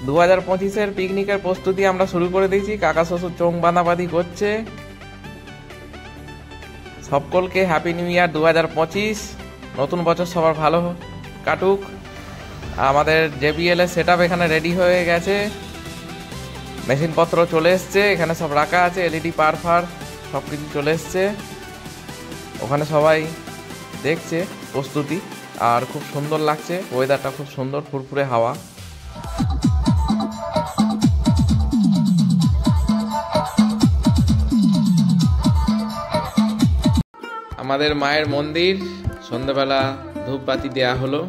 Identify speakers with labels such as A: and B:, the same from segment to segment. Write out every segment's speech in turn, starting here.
A: 2025-এর পিকনিকের প্রস্তুতি আমরা শুরু করে দিয়েছি। কাকা শ্বশুর চোখ বাঁধাবাঁধি করছে। সকলকে হ্যাপি নিউ ইয়ার 2025। নতুন বছর সবার ভালো কাটুক। আমাদের JBL এর সেটআপ এখানে রেডি হয়ে গেছে, মেশিনপত্র চলে এসছে, এখানে সব রাখা আছে, LED পার সব কিছু চলে এসছে। ওখানে সবাই দেখছে প্রস্তুতি, আর খুব সুন্দর লাগছে, ওয়েদারটা খুব সুন্দর, ফুরফুরে হাওয়া। আমাদের মায়ের মন্দির, সন্ধ্যাবেলা ধূপবাতি দেয়া হলো।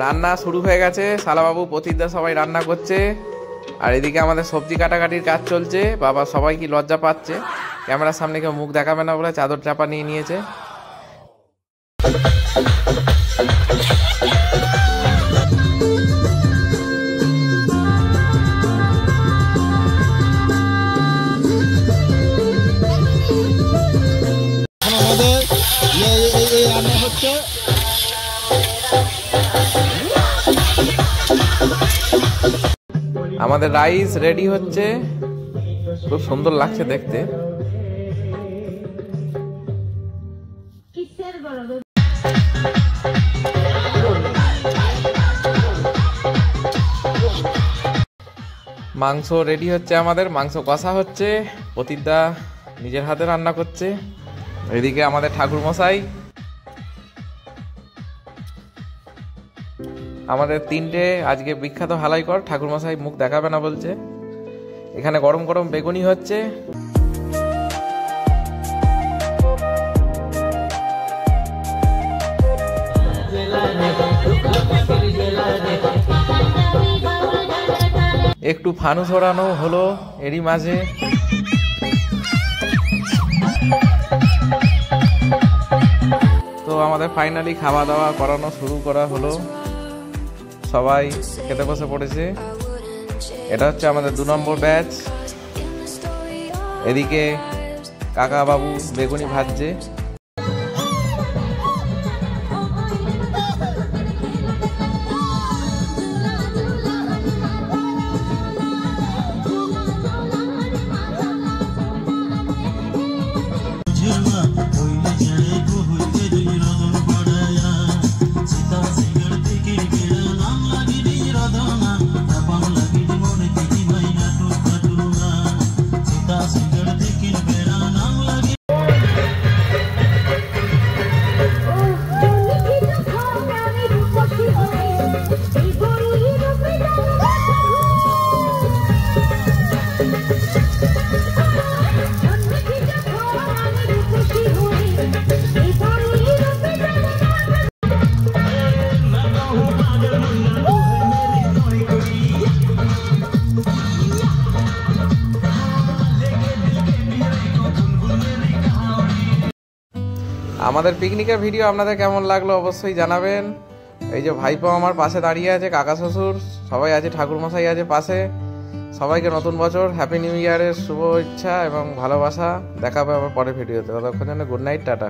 A: রান্না শুরু হয়ে গেছে, শালাবাবু প্রতিদা সবাই রান্না করছে, আর এদিকে আমাদের সবজি কাটাকাটির কাজ চলছে। বাবা সবাই কি লজ্জা পাচ্ছে, ক্যামেরার সামনে কেউ মুখ দেখাবে না বলে চাদর চাপা নিয়ে নিয়েছে। আমাদের রাইস রেডি হচ্ছে, খুব সুন্দর লাগছে দেখতে। মাংস রেডি হচ্ছে, আমাদের মাংস কষা হচ্ছে, প্রতিদা নিজের হাতে রান্না করছে। এদিকে আমাদের ঠাকুর মশাই, আমাদের 3টে আজকে বিখ্যাত হালাইকর ঠাকুরমশাই মুখ দেখাবে না বলছে। এখানে গরম গরম বেগুনি হচ্ছে। একটু ফানুস ওড়ানো হলো এরই মাঝে। তো আমাদের ফাইনালি খাওয়া দাওয়া করানো শুরু করা হলো, সবাই খেতে বসে পড়েছে। এটা হচ্ছে আমাদের 2 নম্বর ব্যাচ। এদিকে কাকা বাবু বেগুনি ভাজছে। আমাদের পিকনিকের ভিডিও আপনাদের কেমন লাগলো অবশ্যই জানাবেন। এই যে ভাইপো আমার পাশে দাঁড়িয়ে আছে, কাকা শ্বশুর সবাই আছে, ঠাকুরমশাই আছে পাশে। সবাইকে নতুন বছর হ্যাপি নিউ ইয়ারের শুভ ইচ্ছা এবং ভালোবাসা। দেখা হবে আবার পরের ভিডিওতে। ততক্ষণ জন্য গুড নাইট, টাটা।